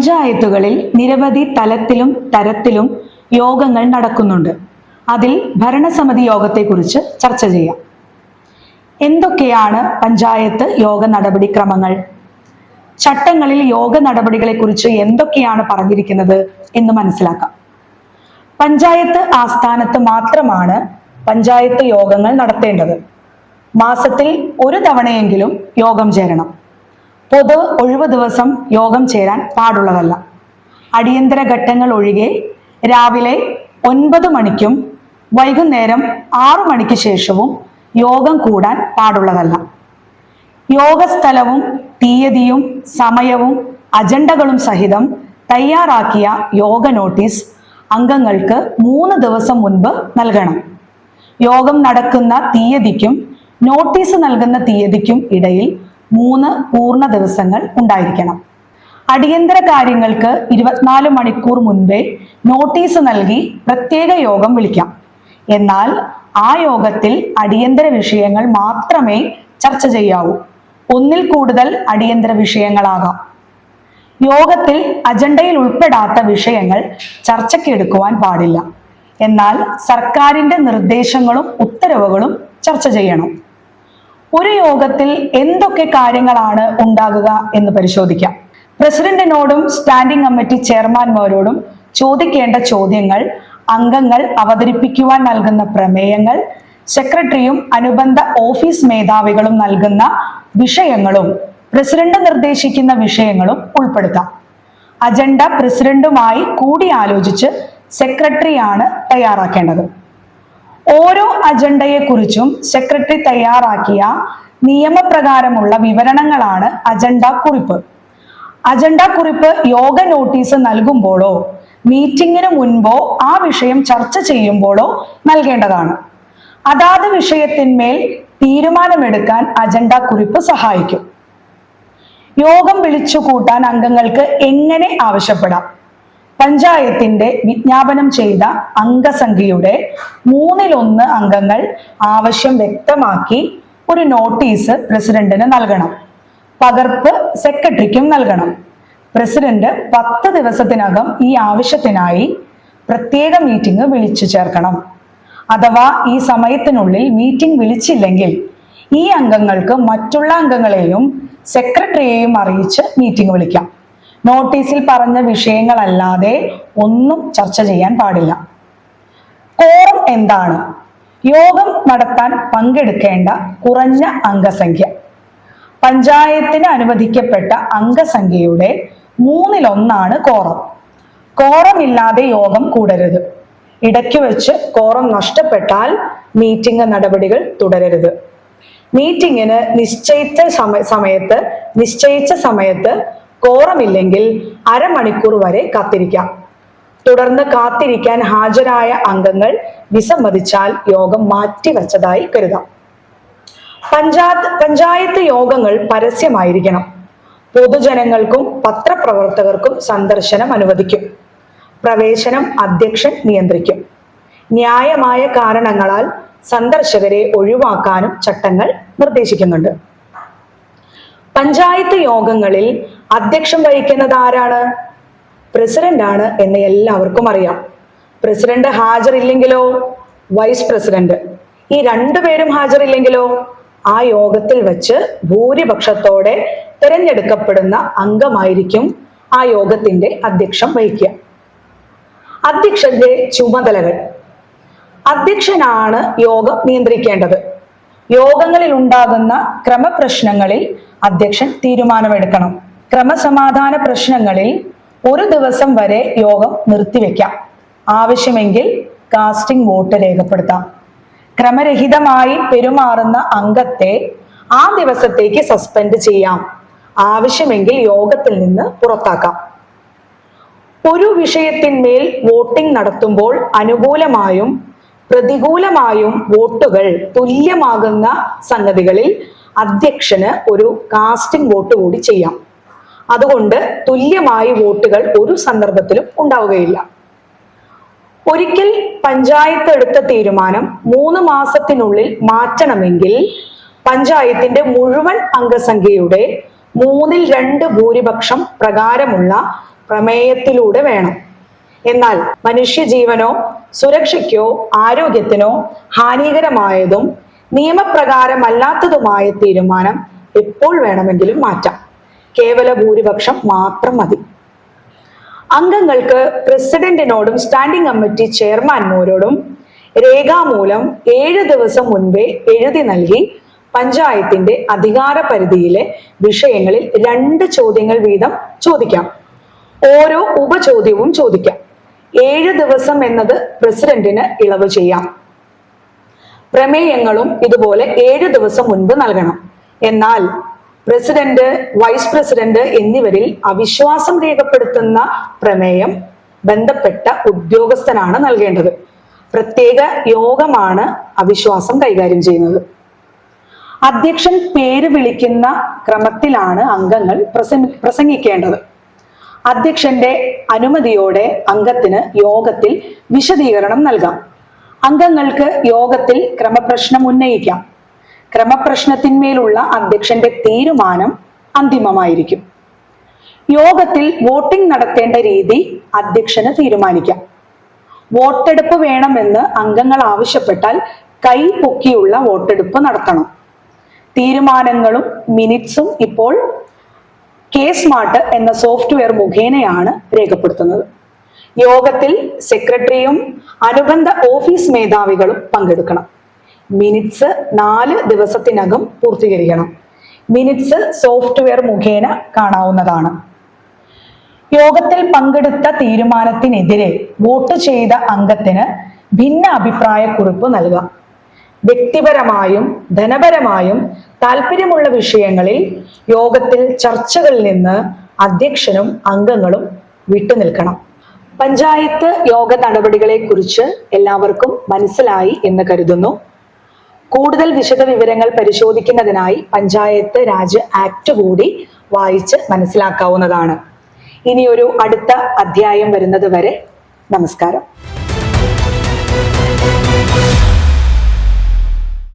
പഞ്ചായത്തുകളിൽ നിരവധി തലത്തിലും തരത്തിലും യോഗങ്ങൾ നടക്കുന്നുണ്ട്. അതിൽ ഭരണസമിതി യോഗത്തെക്കുറിച്ച് ചർച്ച ചെയ്യാം. എന്തൊക്കെയാണ് പഞ്ചായത്ത് യോഗ നടപടിക്രമങ്ങൾ? ചട്ടങ്ങളിൽ യോഗ നടപടികളെക്കുറിച്ച് എന്തൊക്കെയാണ് പറഞ്ഞിരിക്കുന്നത് എന്ന് മനസ്സിലാക്കാം. പഞ്ചായത്ത് ആസ്ഥാനത്ത് മാത്രമാണ് പഞ്ചായത്ത് യോഗങ്ങൾ നടത്തേണ്ടത്. മാസത്തിൽ ഒരു തവണയെങ്കിലും യോഗം ചേരണം. പൊതു ഒഴിവ് ദിവസം യോഗം ചേരാൻ പാടുള്ളതല്ല. അടിയന്തര ഘട്ടങ്ങൾ ഒഴികെ രാവിലെ 9 മണിക്കും വൈകുന്നേരം 6 മണിക്ക് ശേഷവും യോഗം കൂടാൻ പാടുള്ളതല്ല. യോഗസ്ഥലവും തീയതിയും സമയവും അജണ്ടകളും സഹിതം തയ്യാറാക്കിയ യോഗ നോട്ടീസ് അംഗങ്ങൾക്ക് 3 ദിവസം മുൻപ് നൽകണം. യോഗം നടക്കുന്ന തീയതിക്കും നോട്ടീസ് നൽകുന്ന തീയതിക്കും ഇടയിൽ 3 പൂർണ്ണ ദിവസങ്ങൾ ഉണ്ടായിരിക്കണം. അടിയന്തര കാര്യങ്ങൾക്ക് 24 മണിക്കൂർ മുൻപേ നോട്ടീസ് നൽകി പ്രത്യേക യോഗം വിളിക്കാം. എന്നാൽ ആ യോഗത്തിൽ അടിയന്തര വിഷയങ്ങൾ മാത്രമേ ചർച്ച ചെയ്യാവൂ. ഒന്നിൽ കൂടുതൽ അടിയന്തര വിഷയങ്ങളാകാം. യോഗത്തിൽ അജണ്ടയിൽ ഉൾപ്പെടാത്ത വിഷയങ്ങൾ ചർച്ചയ്ക്ക് എടുക്കുവാൻ പാടില്ല. എന്നാൽ സർക്കാരിന്റെ നിർദ്ദേശങ്ങളും ഉത്തരവുകളും ചർച്ച ചെയ്യണം. ഒരു യോഗത്തിൽ എന്തൊക്കെ കാര്യങ്ങളാണ് ഉണ്ടാകുക എന്ന് പരിശോധിക്കാം. പ്രസിഡന്റിനോടും സ്റ്റാൻഡിംഗ് കമ്മിറ്റി ചെയർമാൻമാരോടും ചോദിക്കേണ്ട ചോദ്യങ്ങൾ, അംഗങ്ങൾ അവതരിപ്പിക്കുവാൻ നൽകുന്ന പ്രമേയങ്ങൾ, സെക്രട്ടറിയും അനുബന്ധ ഓഫീസ് മേധാവികളും നൽകുന്ന വിഷയങ്ങളും പ്രസിഡന്റ് നിർദ്ദേശിക്കുന്ന വിഷയങ്ങളും ഉൾപ്പെടുത്താം. അജണ്ട പ്രസിഡന്റുമായി കൂടിയാലോചിച്ച് സെക്രട്ടറിയാണ് തയ്യാറാക്കേണ്ടത്. ഓരോ അജണ്ടയെക്കുറിച്ചും സെക്രട്ടറി തയ്യാറാക്കിയ നിയമപ്രകാരമുള്ള വിവരണങ്ങളാണ് അജണ്ട കുറിപ്പ്. അജണ്ട കുറിപ്പ് യോഗ നോട്ടീസ് നൽകുമ്പോഴോ മീറ്റിംഗിന് മുൻപോ ആ വിഷയം ചർച്ച ചെയ്യുമ്പോഴോ നൽകേണ്ടതാണ്. അതാത് വിഷയത്തിന്മേൽ തീരുമാനമെടുക്കാൻ അജണ്ട കുറിപ്പ് സഹായിക്കും. യോഗം വിളിച്ചു കൂട്ടാൻ അംഗങ്ങൾക്ക് എങ്ങനെ ആവശ്യപ്പെടാം? പഞ്ചായത്തിന്റെ വിജ്ഞാപനം ചെയ്ത അംഗസംഖ്യയുടെ 1/3 അംഗങ്ങൾ ആവശ്യം വ്യക്തമാക്കി ഒരു നോട്ടീസ് പ്രസിഡന്റിന് നൽകണം. പകർപ്പ് സെക്രട്ടറിക്കും നൽകണം. പ്രസിഡന്റ് 10 ദിവസത്തിനകം ഈ ആവശ്യത്തിനായി പ്രത്യേക മീറ്റിംഗ് വിളിച്ചു ചേർക്കണം. അഥവാ ഈ സമയത്തിനുള്ളിൽ മീറ്റിംഗ് വിളിച്ചില്ലെങ്കിൽ ഈ അംഗങ്ങൾക്ക് മറ്റുള്ള അംഗങ്ങളെയും സെക്രട്ടറിയെയും അറിയിച്ച് മീറ്റിംഗ് വിളിക്കാം. നോട്ടീസിൽ പറഞ്ഞ വിഷയങ്ങളല്ലാതെ ഒന്നും ചർച്ച ചെയ്യാൻ പാടില്ല. കോറം എന്താണ്? യോഗം നടത്താൻ പങ്കെടുക്കേണ്ട കുറഞ്ഞ അംഗസംഖ്യ. പഞ്ചായത്തിന് അനുവദിക്കപ്പെട്ട അംഗസംഖ്യയുടെ 1/3 കോറം. കോറം ഇല്ലാതെ യോഗം കൂടരുത്. ഇടയ്ക്ക് വെച്ച് കോറം നഷ്ടപ്പെട്ടാൽ മീറ്റിംഗ് നടപടികൾ തുടരരുത്. മീറ്റിംഗിന് നിശ്ചയിച്ച സമയത്ത് കോറമില്ലെങ്കിൽ അരമണിക്കൂർ വരെ കാത്തിരിക്കാം. തുടർന്ന് കാത്തിരിക്കാൻ ഹാജരായ അംഗങ്ങൾ വിസമ്മതിച്ചാൽ യോഗം മാറ്റിവെച്ചതായി കരുതാം. പഞ്ചായത്ത് യോഗങ്ങൾ പരസ്യമായിരിക്കണം. പൊതുജനങ്ങൾക്കും പത്രപ്രവർത്തകർക്കും സന്ദർശനം അനുവദിക്കും. പ്രവേശനം അധ്യക്ഷൻ നിയന്ത്രിക്കും. ന്യായമായ കാരണങ്ങളാൽ സന്ദർശകരെ ഒഴിവാക്കാനും ചട്ടങ്ങൾ നിർദ്ദേശിക്കുന്നുണ്ട്. പഞ്ചായത്ത് യോഗങ്ങളിൽ അധ്യക്ഷം വഹിക്കുന്നത് ആരാണ്? പ്രസിഡന്റ് ആണ് എന്ന് എല്ലാവർക്കും അറിയാം. പ്രസിഡന്റ് ഹാജരില്ലെങ്കിലോ വൈസ് പ്രസിഡന്റ്. ഈ 2 പേരും ഹാജരില്ലെങ്കിലോ ആ യോഗത്തിൽ വെച്ച് ഭൂരിപക്ഷത്തോടെ തിരഞ്ഞെടുക്കപ്പെടുന്ന അംഗമായിരിക്കും ആ യോഗത്തിന്റെ അധ്യക്ഷം വഹിക്കുക. അധ്യക്ഷന്റെ ചുമതലകൾ. അധ്യക്ഷനാണ് യോഗം നിയന്ത്രിക്കേണ്ടത്. യോഗങ്ങളിൽ ഉണ്ടാകുന്ന ക്രമപ്രശ്നങ്ങളിൽ അധ്യക്ഷൻ തീരുമാനമെടുക്കണം. ക്രമസമാധാന പ്രശ്നങ്ങളിൽ 1 ദിവസം വരെ യോഗം നിർത്തിവെക്കാം. ആവശ്യമെങ്കിൽ കാസ്റ്റിംഗ് വോട്ട് രേഖപ്പെടുത്താം. ക്രമരഹിതമായി പെരുമാറുന്ന അംഗത്തെ ആ ദിവസത്തേക്ക് സസ്പെൻഡ് ചെയ്യാം. ആവശ്യമെങ്കിൽ യോഗത്തിൽ നിന്ന് പുറത്താക്കാം. ഒരു വിഷയത്തിന്മേൽ വോട്ടിംഗ് നടത്തുമ്പോൾ അനുകൂലമായും പ്രതികൂലമായും വോട്ടുകൾ തുല്യമാകുന്ന സംഗതികളിൽ അധ്യക്ഷന് ഒരു കാസ്റ്റിംഗ് വോട്ട് കൂടി ചെയ്യാം. അതുകൊണ്ട് തുല്യമായി വോട്ടുകൾ ഒരു സന്ദർഭത്തിലും ഉണ്ടാവുകയില്ല. ഒരിക്കൽ പഞ്ചായത്ത് എടുത്ത തീരുമാനം 3 മാസത്തിനുള്ളിൽ മാറ്റണമെങ്കിൽ പഞ്ചായത്തിന്റെ മുഴുവൻ അംഗസംഖ്യയുടെ 2/3 ഭൂരിപക്ഷം പ്രകാരമുള്ള പ്രമേയത്തിലൂടെ വേണം. എന്നാൽ മനുഷ്യജീവനോ സുരക്ഷയ്ക്കോ ആരോഗ്യത്തിനോ ഹാനികരമായതും നിയമപ്രകാരമല്ലാത്തതുമായ തീരുമാനം എപ്പോൾ വേണമെങ്കിലും മാറ്റാം. കേവല ഭൂരിപക്ഷം മാത്രം മതി. അംഗങ്ങൾക്ക് പ്രസിഡന്റിനോടും സ്റ്റാൻഡിംഗ് കമ്മിറ്റി ചെയർമാൻമാരോടും രേഖാമൂലം 7 ദിവസം മുൻപേ എഴുതി നൽകി പഞ്ചായത്തിന്റെ അധികാര പരിധിയിലെ വിഷയങ്ങളിൽ 2 ചോദ്യങ്ങൾ വീതം ചോദിക്കാം. ഓരോ ഉപചോദ്യവും ചോദിക്കാം. 7 ദിവസം എന്നത് പ്രസിഡന്റിന് ഇളവ് ചെയ്യാം. പ്രമേയങ്ങളും ഇതുപോലെ 7 ദിവസം മുൻപ് നൽകണം. എന്നാൽ പ്രസിഡന്റ്, വൈസ് പ്രസിഡന്റ് എന്നിവരിൽ അവിശ്വാസം രേഖപ്പെടുത്തുന്ന പ്രമേയം ബന്ധപ്പെട്ട ഉദ്യോഗസ്ഥനാണ് നൽകേണ്ടത്. പ്രത്യേക യോഗമാണ് അവിശ്വാസം കൈകാര്യം ചെയ്യുന്നത്. അധ്യക്ഷൻ പേര് വിളിക്കുന്ന ക്രമത്തിലാണ് അംഗങ്ങൾ പ്രസംഗിക്കേണ്ടത്. അധ്യക്ഷന്റെ അനുമതിയോടെ അംഗത്തിന് യോഗത്തിൽ വിശദീകരണം നൽകാം. അംഗങ്ങൾക്ക് യോഗത്തിൽ ക്രമപ്രശ്നം ഉന്നയിക്കാം. ക്രമപ്രശ്നത്തിന്മേലുള്ള അധ്യക്ഷന്റെ തീരുമാനം അന്തിമമായിരിക്കും. യോഗത്തിൽ വോട്ടിംഗ് നടത്തേണ്ട രീതി അധ്യക്ഷന് തീരുമാനിക്കാം. വോട്ടെടുപ്പ് വേണമെന്ന് അംഗങ്ങൾ ആവശ്യപ്പെട്ടാൽ കൈ പൊക്കിയുള്ള വോട്ടെടുപ്പ് നടത്തണം. തീരുമാനങ്ങളും മിനിറ്റ്സും ഇപ്പോൾ K-SMART എന്ന സോഫ്റ്റ്വെയർ മുഖേനയാണ് രേഖപ്പെടുത്തുന്നത്. യോഗത്തിൽ സെക്രട്ടറിയും അനുബന്ധ ഓഫീസ് മേധാവികളും പങ്കെടുക്കണം. മിനിറ്റ്സ് 4 ദിവസത്തിനകം പൂർത്തീകരിക്കണം. മിനിറ്റ്സ് സോഫ്റ്റ്വെയർ മുഖേന കാണാവുന്നതാണ്. യോഗത്തിൽ പങ്കെടുത്ത തീരുമാനത്തിനെതിരെ വോട്ട് ചെയ്ത അംഗത്തിന് ഭിന്ന അഭിപ്രായക്കുറിപ്പ് നൽകാം. വ്യക്തിപരമായും ധനപരമായും താല്പര്യമുള്ള വിഷയങ്ങളിൽ യോഗത്തിൽ ചർച്ചകളിൽ നിന്ന് അധ്യക്ഷനും അംഗങ്ങളും വിട്ടുനിൽക്കണം. പഞ്ചായത്ത് യോഗ നടപടികളെ കുറിച്ച് എല്ലാവർക്കും മനസ്സിലായി എന്ന് കരുതുന്നു. കൂടുതൽ വിശദവിവരങ്ങൾ പരിശോധിക്കുന്നതിനായി പഞ്ചായത്ത് രാജ് ആക്ട് കൂടി വായിച്ച് മനസ്സിലാക്കാവുന്നതാണ്. ഇനിയൊരു അടുത്ത അധ്യായം വരുന്നത് വരെ നമസ്കാരം.